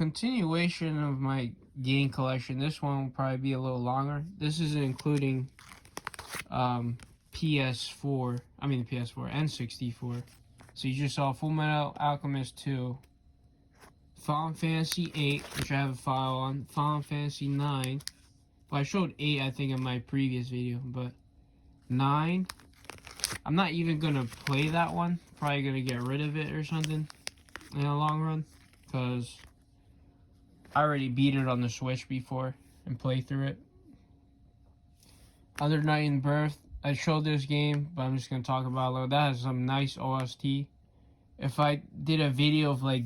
continuation of my game collection. This one will probably be a little longer. This is including PS4. I mean the PS4 and 64. So you just saw Full Metal Alchemist 2, Final Fantasy 8, which I have a file on, Final Fantasy 9. Well, I showed 8, I think, in my previous video, but 9. I'm not even gonna play that one. Probably gonna get rid of it or something in the long run, because I already beat it on the Switch before and played through it. Other Night in Birth, I showed this game, but I'm just gonna talk about it a little. That has some nice OST. If I did a video of like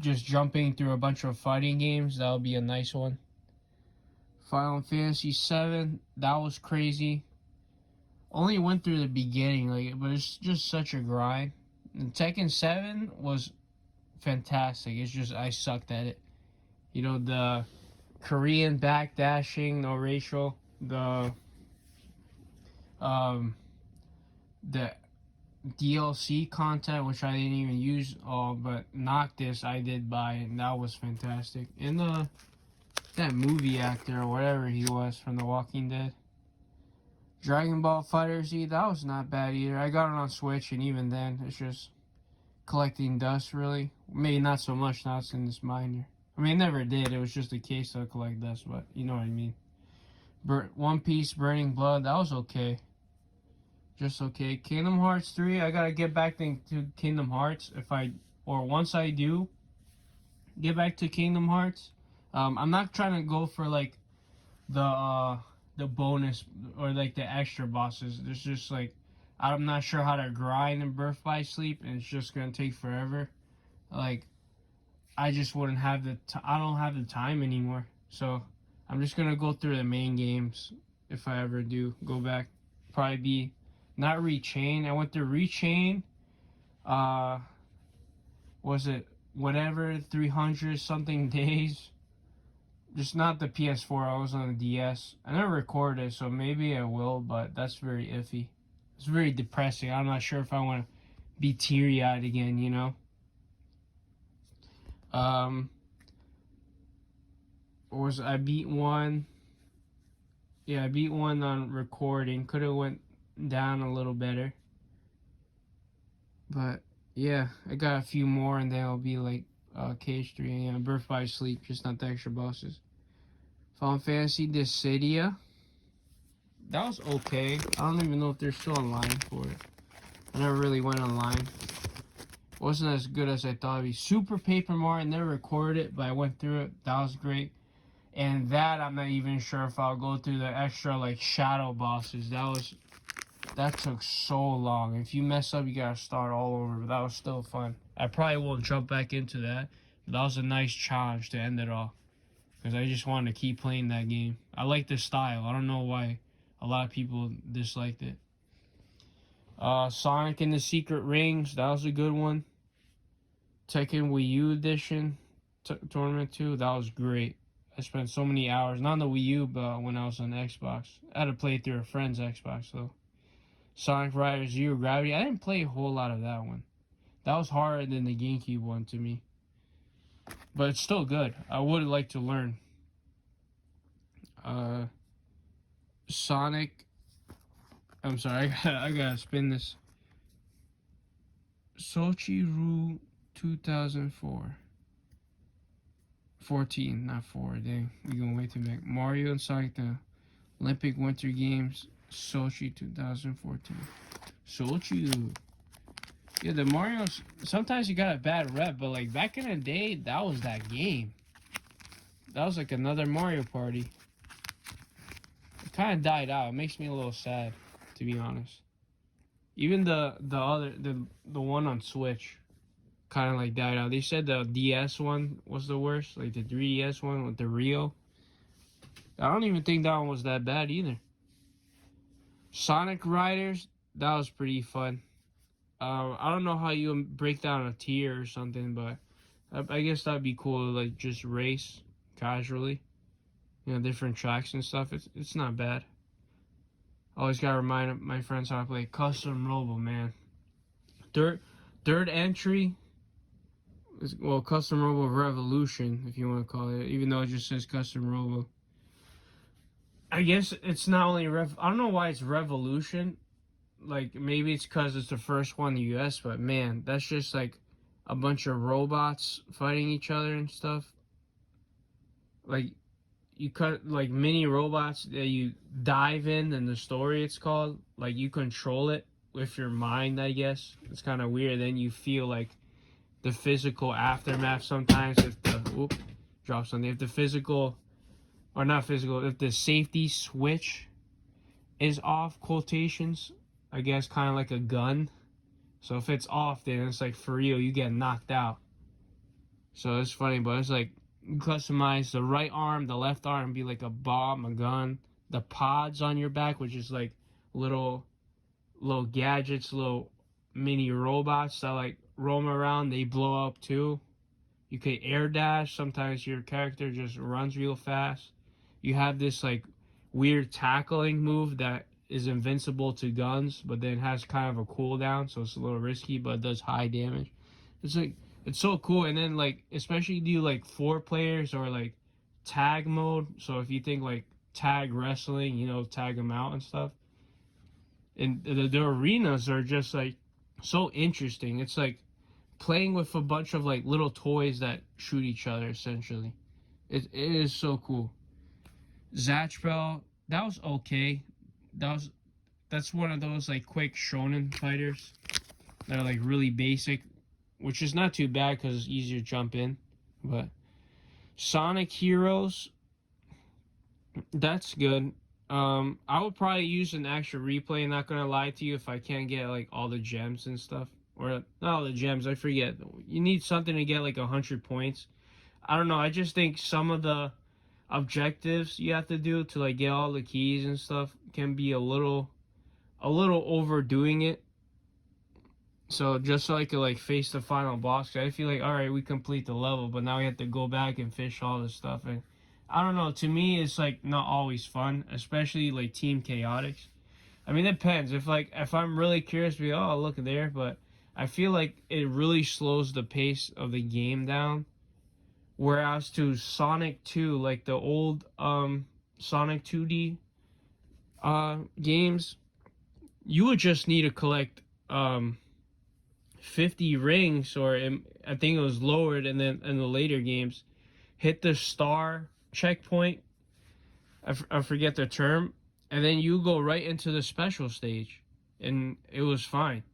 just jumping through a bunch of fighting games, that would be a nice one. Final Fantasy 7, that was crazy. Only went through the beginning, but it's just such a grind. And Tekken 7 was fantastic. It's just I sucked at it. You know, the Korean backdashing, no racial, the DLC content, which I didn't even use all, but Noctis I did buy, and that was fantastic. And that movie actor or whatever he was from The Walking Dead. Dragon Ball FighterZ, that was not bad either. I got it on Switch, and even then, it's just collecting dust, really. Maybe not so much now it's in this minor. I mean, it never did. It was just a case to collect dust, but you know what I mean. One Piece Burning Blood, that was okay. Just okay. Kingdom Hearts 3, I gotta get back to Kingdom Hearts. Once I do get back to Kingdom Hearts, I'm not trying to go for like the bonus or like the extra bosses. There's just like, I'm not sure how to grind in Birth by Sleep, and it's just gonna take forever. Like, I just wouldn't have I don't have the time anymore. So I'm just gonna go through the main games if I ever do go back. Probably be not Rechain. I went through Rechain. Was it whatever 300 something days? Just not the PS4. I was on the DS. I never recorded it, so maybe I will, but that's very iffy. It's very depressing. I'm not sure if I want to be teary-eyed again, you know? I beat one. Yeah, I beat one on recording. Could have went down a little better. But, yeah, I got a few more, and then I'll be like KH3 and Birth by Sleep, just not the extra bosses. Final Fantasy Dissidia. That was okay. I don't even know if they're still online for it. I never really went online. Wasn't as good as I thought it'd be. Super Paper Mario, I never recorded it, but I went through it. That was great. And that, I'm not even sure if I'll go through the extra, like, shadow bosses. That took so long. If you mess up, you gotta start all over, but that was still fun. I probably won't jump back into that, but that was a nice challenge to end it off, because I just wanted to keep playing that game. I like the style. I don't know why a lot of people disliked it. Sonic and the Secret Rings, that was a good one. Tekken Wii U Edition, Tournament 2, that was great. I spent so many hours, not on the Wii U, but when I was on the Xbox. I had to play through a friend's Xbox, though. Sonic Riders Zero Gravity, I didn't play a whole lot of that one. That was harder than the GameCube one to me. But it's still good. I would like to learn. Sonic. I'm sorry, I gotta spin this. Sochi-Ru 2004. 14, not 4. Dang, we going way too back. Mario and Sonic, the Olympic Winter Games, Sochi 2014. Sochi. Yeah, the Mario's, sometimes you got a bad rep, but like back in the day, that was that game. That was like another Mario Party. It kind of died out. It makes me a little sad, to be honest. Even the one on Switch kind of like died out. They said the DS one was the worst, like the 3DS one with the Rio. I don't even think that one was that bad either. Sonic Riders, that was pretty fun. I don't know how you break down a tier or something, but I guess that'd be cool to like just race casually, you know, different tracks and stuff. It's not bad. Always gotta remind my friends how to play Custom Robo, man. Third entry, Well, Custom Robo Revolution, if you want to call it, even though it just says Custom Robo. I guess it's not only I don't know why it's Revolution. Like, maybe it's because it's the first one in the US, but man, that's just like a bunch of robots fighting each other and stuff. Like, you cut like mini robots that you dive in the story, it's called. Like, you control it with your mind, I guess. It's kind of weird. Then you feel like the physical aftermath sometimes if the drop something. If the physical or not physical, if the safety switch is off, quotations, I guess kind of like a gun. So if it's off, then it's like for real, you get knocked out. So it's funny, but it's like you customize the right arm, the left arm be like a bomb, a gun. The pods on your back, which is like little gadgets, little mini robots that like roam around, they blow up too. You can air dash. Sometimes your character just runs real fast. You have this like weird tackling move that is invincible to guns, but then has kind of a cooldown, so it's a little risky, but it does high damage. It's like it's so cool. And then like especially do like 4 players or like tag mode. So if you think like tag wrestling, you know, tag them out and stuff. And the arenas are just like so interesting. It's like playing with a bunch of like little toys that shoot each other essentially. It is so cool. Zatchbell, that was okay. That's one of those like quick shonen fighters that are like really basic, which is not too bad because it's easier to jump in. But Sonic Heroes, that's good. I would probably use an extra replay. Not gonna lie to you, if I can't get like all the gems and stuff, or not all the gems, I forget. You need something to get like 100 points. I don't know. I just think some of the objectives you have to do to like get all the keys and stuff can be a little overdoing it. So just so I could like face the final boss, I feel like all right, we complete the level, but now we have to go back and fish all this stuff. And I don't know. To me, it's like not always fun, especially like Team Chaotix. I mean, it depends. If I'm really curious, be oh look there, but I feel like it really slows the pace of the game down. Whereas to Sonic 2, like the old Sonic 2D games, you would just need to collect 50 rings, or I think it was lowered, and then in the later games, hit the star checkpoint. I forget the term, and then you go right into the special stage, and it was fine.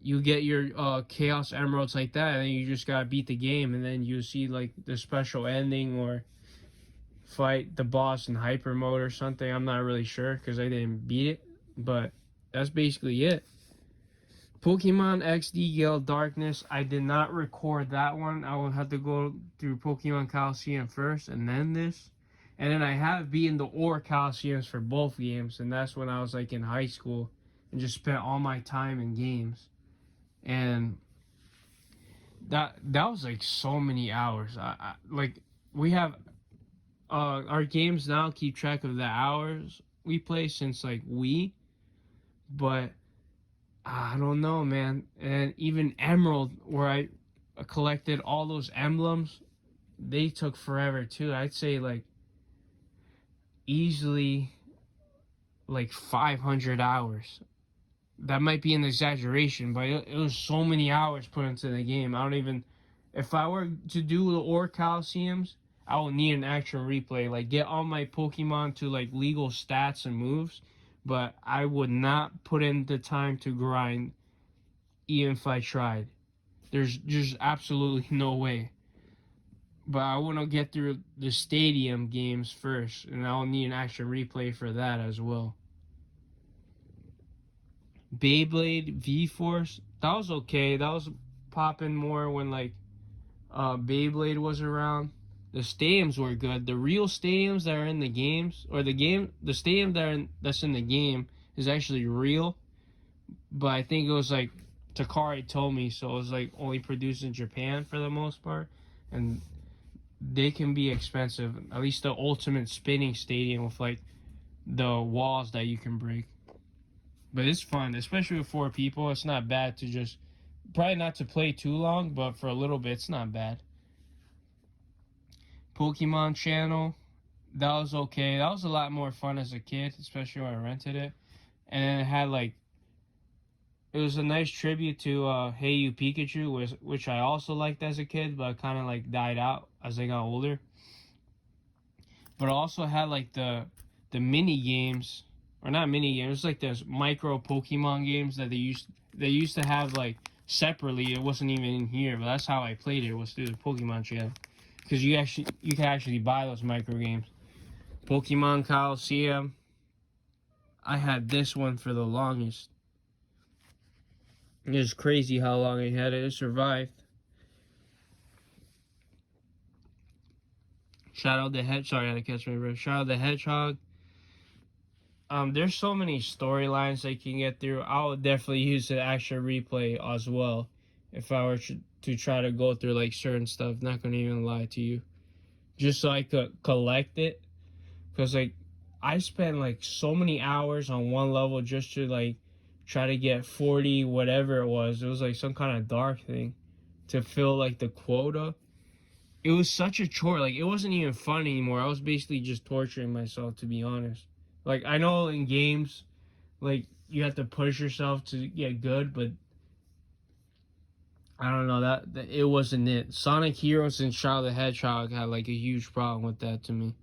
You get your Chaos Emeralds like that, and then you just gotta beat the game, and then you see like the special ending or fight the boss in hyper mode or something. I'm not really sure because I didn't beat it, but that's basically it. Pokemon XD Gale Darkness, I did not record that one. I will have to go through Pokemon Coliseum first and then this. And then I have beaten the Ore Coliseums for both games, and that's when I was like in high school and just spent all my time in games. And that was like so many hours. Like we have our games now keep track of the hours we play since like but I don't know, man. And even Emerald, where I collected all those emblems, they took forever too. I'd say like easily like 500 hours. That might be an exaggeration, but it was so many hours put into the game. I don't even. If I were to do the Ore Coliseums, I would need an actual replay. Like get all my Pokemon to like legal stats and moves, but I would not put in the time to grind, even if I tried. There's just absolutely no way. But I want to get through the stadium games first, and I'll need an actual replay for that as well. Beyblade V-Force, that was okay. That was popping more when like Beyblade was around. The stadiums were good. The real stadiums that are in the games, or the stadium that's in the game is actually real. But I think it was like Takari told me, so it was like only produced in Japan for the most part, and they can be expensive. At least the ultimate spinning stadium with like the walls that you can break. But it's fun, especially with 4 people. It's not bad to just Probably not to play too long, but for a little bit, it's not bad. Pokemon Channel, that was okay. That was a lot more fun as a kid, especially when I rented it. And then it had like, it was a nice tribute to Hey You Pikachu, which I also liked as a kid, but kind of like died out as I got older. But it also had like the mini games, or not mini games, it was like those micro Pokemon games that they used to have like separately. It wasn't even in here, but that's how I played it, was through the Pokemon channel, because you can actually buy those micro games. Pokemon Coliseum, I had this one for the longest. It was crazy how long I had it. It survived. Shadow the Hedgehog. Sorry, I had to catch my breath. Shadow the Hedgehog. There's so many storylines I can get through. I would definitely use the extra replay as well if I were to try to go through like certain stuff. Not gonna even lie to you, just so I could collect it. Cause like I spent like so many hours on one level just to like try to get 40 whatever it was. It was like some kind of dark thing to fill like the quota. It was such a chore. Like it wasn't even fun anymore. I was basically just torturing myself, to be honest. Like I know in games, like you have to push yourself to get good, but I don't know that it wasn't it. Sonic Heroes and Shadow the Hedgehog had like a huge problem with that to me.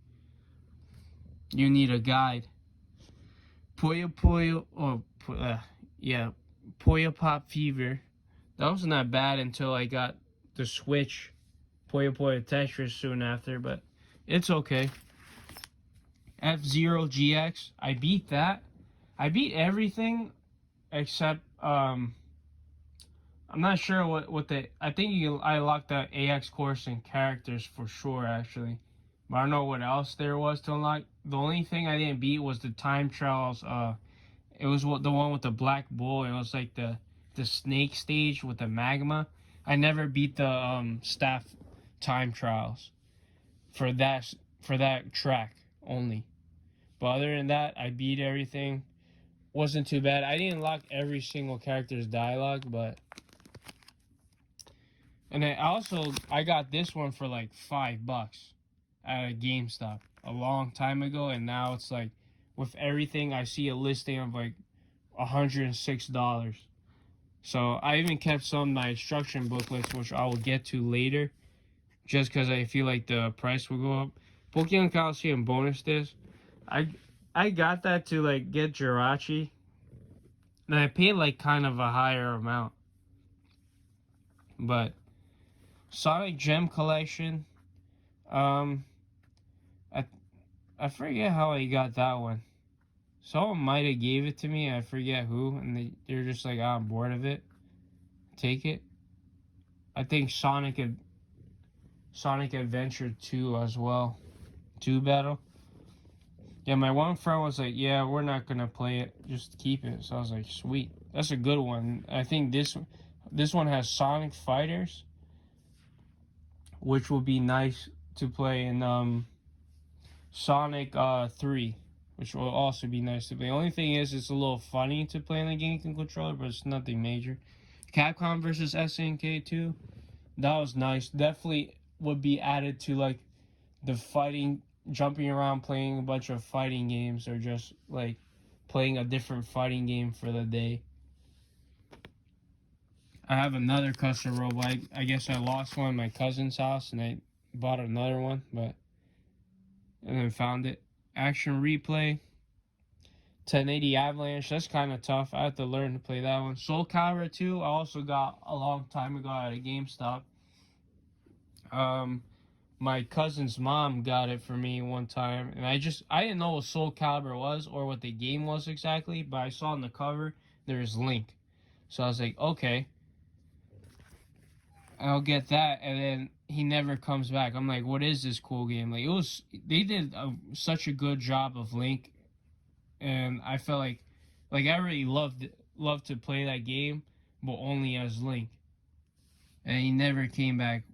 You need a guide. Puyo Puyo, or yeah, Puyo Pop Fever. That wasn't that bad until I got the Switch. Puyo Puyo Tetris soon after, but it's okay. F-Zero GX, I beat that. I beat everything except I'm not sure what the I think I locked the AX course and characters for sure actually. But I don't know what else there was to unlock. The only thing I didn't beat was the time trials. It was the one with the black bull. It was like the snake stage with the magma. I never beat the staff time trials for that track only. But other than that, I beat everything. Wasn't too bad. I didn't lock every single character's dialogue, but and I got this one for like $5 at a GameStop a long time ago, and now it's like with everything I see a listing of like $106. So I even kept some of my instruction booklets, which I will get to later, just because I feel like the price will go up. Pokemon Coliseum bonus disc. I got that to like get Jirachi, and I paid like kind of a higher amount. But Sonic Gem Collection, I forget how I got that one. Someone might have gave it to me. I forget who, and they're just like, I'm bored of it. Take it. I think Sonic Adventure 2 as well. 2 Battle. Yeah, my one friend was like, yeah, we're not gonna play it. Just keep it. So I was like, sweet. That's a good one. I think this one has Sonic Fighters, which will be nice to play in Sonic 3, which will also be nice to play. The only thing is, it's a little funny to play in the GameCube controller, but it's nothing major. Capcom versus SNK 2, that was nice. Definitely would be added to like the fighting, jumping around, playing a bunch of fighting games, or just like playing a different fighting game for the day. I have another custom robot. I guess I lost one at my cousin's house, and I bought another one, and then found it. Action Replay, 1080 Avalanche. That's kind of tough. I have to learn to play that one. Soul Calibur 2, I also got a long time ago at a GameStop. My cousin's mom got it for me one time, and I didn't know what Soul Calibur was or what the game was exactly, but I saw on the cover there's Link. So I was like, okay, I'll get that. And then he never comes back. I'm like, what is this cool game? Like, they did such a good job of Link, and I felt like I really loved to play that game, but only as Link. And he never came back,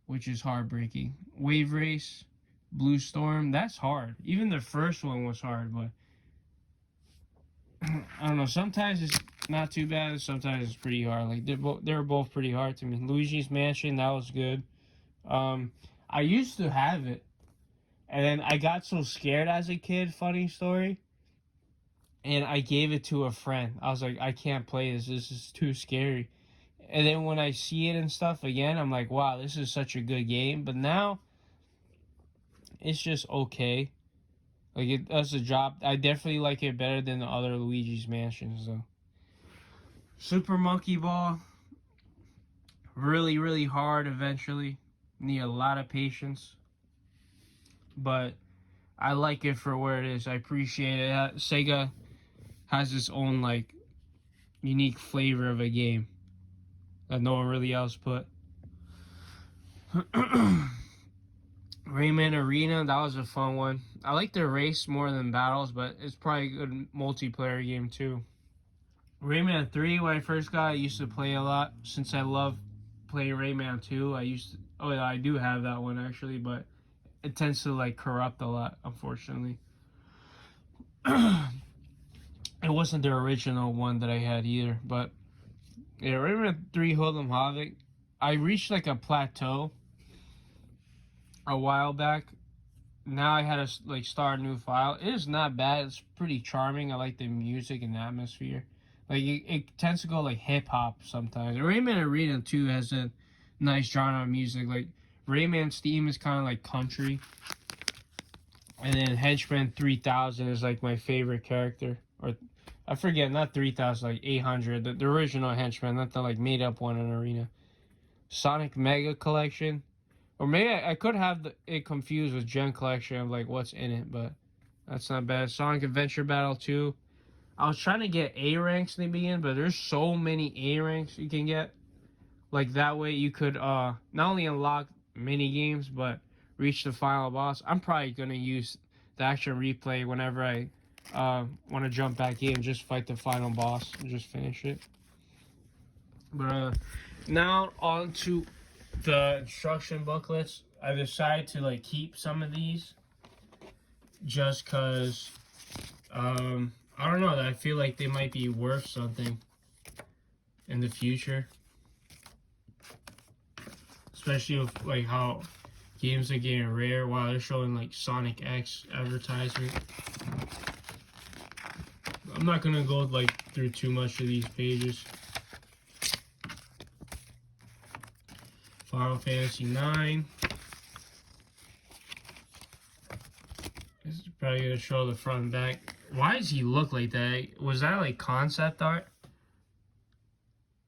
which is heartbreaking. Wave Race, Blue Storm, that's hard. Even the first one was hard, but I don't know. Sometimes not too bad. Sometimes it's pretty hard. Like they're both pretty hard to me. Luigi's Mansion, that was good. Um, I used to have it, and then I got so scared as a kid. Funny story. And I gave it to a friend. I was like, I can't play this. This is too scary. And then when I see it and stuff again, I'm like, wow, this is such a good game. But now it's just okay. Like it does the job. I definitely like it better than the other Luigi's Mansions though. Super Monkey Ball, really, really hard eventually. Need a lot of patience. But I like it for where it is. I appreciate it. Sega has its own like unique flavor of a game that no one really else put. Rayman Arena, that was a fun one. I like the race more than battles, but it's probably a good multiplayer game too. Rayman 3, when I first got, I used to play a lot. Since I love playing Rayman 2, oh yeah, I do have that one actually, but it tends to like corrupt a lot, unfortunately. It wasn't the original one that I had either, but yeah, Rayman 3 Hoodlum Havoc, I reached like a plateau a while back. Now I had to like start a new file. It is not bad. It's pretty charming. I like the music and the atmosphere. Like it tends to go like hip hop sometimes. Rayman Arena too has a nice genre of music. Like Rayman's theme is kind of like country, and then Henchman 3000 is like my favorite character. Or I forget, not 3000, like 800. The original Henchman, not the like made up one in Arena. Sonic Mega Collection. Or maybe I could have it confused with Gen Collection of like what's in it, but that's not bad. Sonic Adventure Battle 2. I was trying to get A ranks in the beginning, but there's so many A ranks you can get. Like that way you could not only unlock mini games but reach the final boss. I'm probably gonna use the action replay whenever I want to jump back in, just fight the final boss and just finish it. But now on to the instruction booklets. I decided to like keep some of these just because I don't know, that I feel like they might be worth something in the future, especially with like how games are getting rare while they're showing like Sonic X advertisement. I'm not gonna go like through too much of these pages. Final Fantasy 9. This is probably gonna show the front and back. Why does he look like that? Was that like concept art?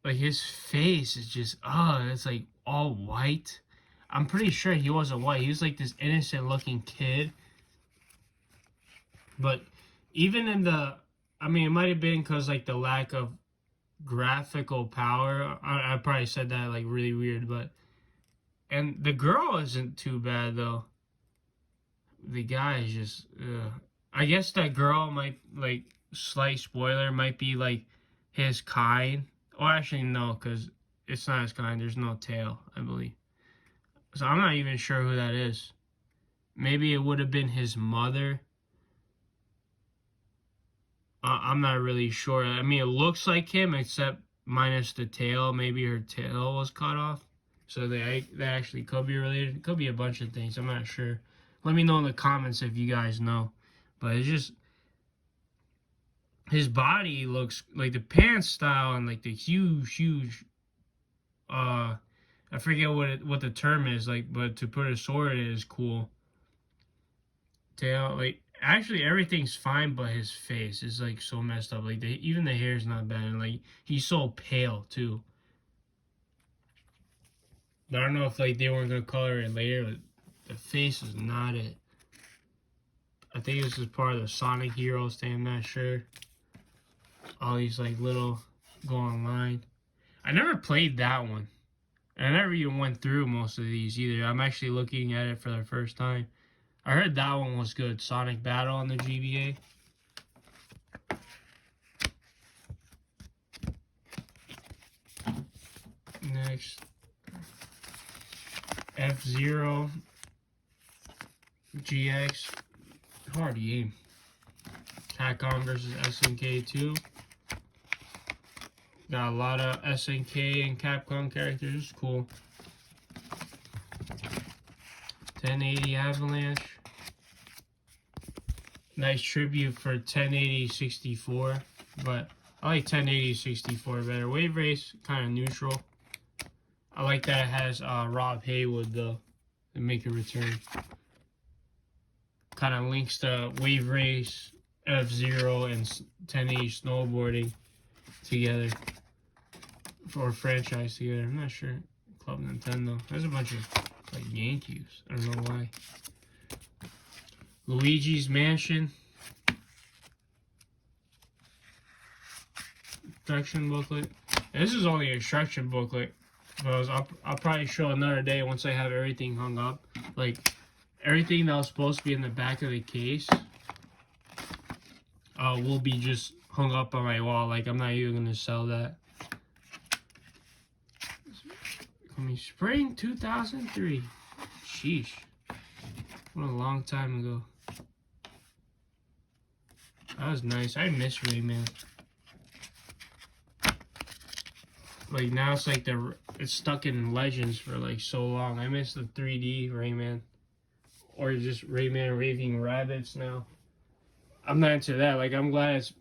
Like his face is just, it's like all white. I'm pretty sure he wasn't white. He was like this innocent looking kid. But even in I mean, it might have been because like the lack of graphical power. I probably said that like really weird, but. And the girl isn't too bad though. The guy is just, I guess that girl might, like, slight spoiler, might be like his kind. Or actually no, because it's not his kind. There's no tail, I believe. So I'm not even sure who that is. Maybe it would have been his mother. I'm not really sure. I mean, it looks like him, except minus the tail. Maybe her tail was cut off. So they actually could be related. It could be a bunch of things. I'm not sure. Let me know in the comments if you guys know. But it's just, his body looks like the pants style and like the huge I forget what the term is, like, but to put a sword in is cool. Tail, like, actually everything's fine, but his face is like so messed up. Like even the hair is not bad, and like he's so pale too. I don't know if like they weren't gonna color it later, but the face is not it. I think this is part of the Sonic Heroes thing, I'm not sure. All these like little go online. I never played that one. I never even went through most of these either. I'm actually looking at it for the first time. I heard that one was good. Sonic Battle on the GBA. Next, F-Zero GX. Hard game. Capcom versus SNK 2. Got a lot of SNK and Capcom characters. It's cool. 1080 Avalanche. Nice tribute for 1080 64, but I like 1080 64 better. Wave Race, kind of neutral. I like that it has Rob Haywood though, to make a return. Kind of links to Wave Race, F-Zero, and 1080 snowboarding together. Or franchise together. I'm not sure. Club Nintendo. There's a bunch of like GameCubes. I don't know why. Luigi's Mansion. Instruction booklet. And this is only an instruction booklet. But I'll probably show another day once I have everything hung up. Like everything that was supposed to be in the back of the case will be just hung up on my wall. Like I'm not even gonna sell that. Spring 2003. Sheesh. What a long time ago. That was nice. I miss Rayman. Like now it's like it's stuck in Legends for like so long. I miss the 3D Rayman. Or just Rayman Raving Rabbits now. I'm not into that. Like I'm glad it's,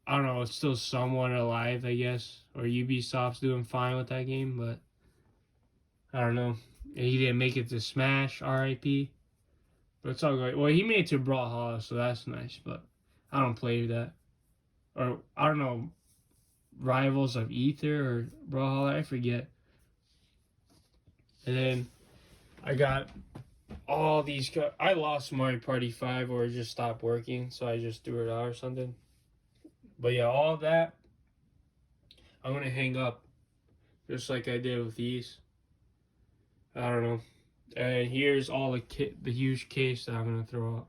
I don't know, it's still somewhat alive, I guess. Or Ubisoft's doing fine with that game, but I don't know. He didn't make it to Smash, RIP. But it's all good. Well, he made it to Brawlhalla, so that's nice, but I don't play that. Or, I don't know, Rivals of Ether or Brawlhalla, I forget. And then I got all these. I lost Mario Party 5 or it just stopped working, so I just threw it out or something. But yeah, all that, I'm going to hang up just like I did with these. I don't know. And here's all the huge case that I'm going to throw out.